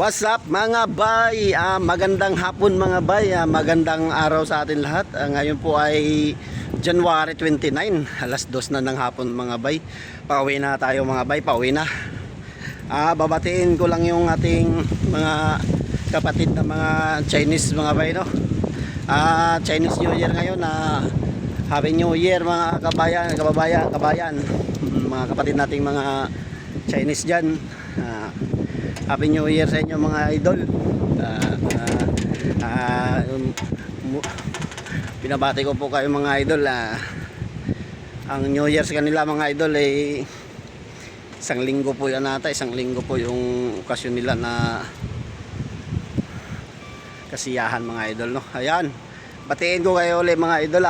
What's up mga bay? Magandang hapon mga bay, magandang araw sa atin lahat. Ngayon po ay January 29, alas 2 na ng hapon mga bay. Pauwi na tayo mga bay, pauwi na. Babatiin ko lang yung ating mga kapatid na mga Chinese mga bay, no? Chinese New Year ngayon. Happy New Year mga kabayan, mga kapatid nating mga Chinese dyan. Happy New Year sa inyo mga idol. Binabati ko po kayo mga idol. Ang New Year sa kanila mga idol ay isang linggo po yan ata. Isang linggo po yung okasyon nila na kasiyahan mga idol, no? Ayan, batiin ko kayo ulit mga idol.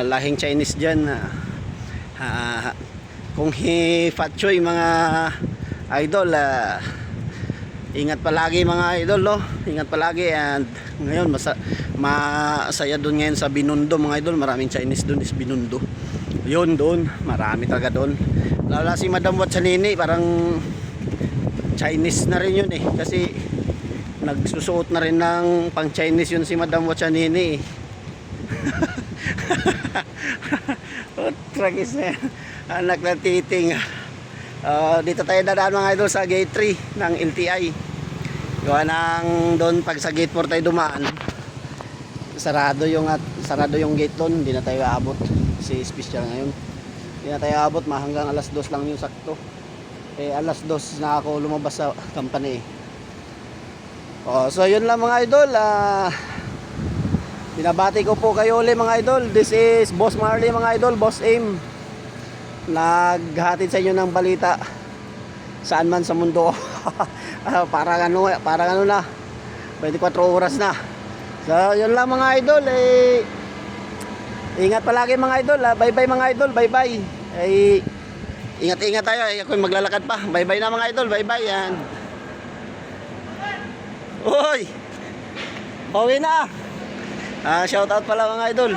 Lahing Chinese dyan. Kung Fat Choy mga idol, ingat palagi mga idol, no? Ingat palagi. And ngayon masaya doon ngayon sa Binondo mga idol. Maraming Chinese doon, is Binondo. Yun doon, marami talaga doon. Lalo si Madam Watsanini, parang Chinese na rin yun eh. Kasi nagsusuot na rin ng pang Chinese yun si Madam Watsanini. Tragis na yan. Anak na titing. Dito tayo dadaan mga idol sa gate 3 ng LTI. Gawa ng doon pag sa gate 4 tayo dumaan, sarado yung gate doon. Hindi na tayo aabot. Si special ngayon, hindi na tayo aabot. Hanggang alas 2 lang yung sakto. Alas 2 na ako lumabas sa company. So yun lang mga idol. Binabati ko po kayo ulit mga idol. This is Boss Marley mga idol, Boss Aim. Naghatid sa inyo ng balita saan man sa mundo. Parang ano na, 24 oras na. So yun lang mga idol. Ingat palagi mga idol. Bye bye mga idol, bye bye. Ingat tayo. Ako maglalakad pa. Bye bye na mga idol, bye bye. Yan. Uy, pauwi na. Shout out pala mga idol.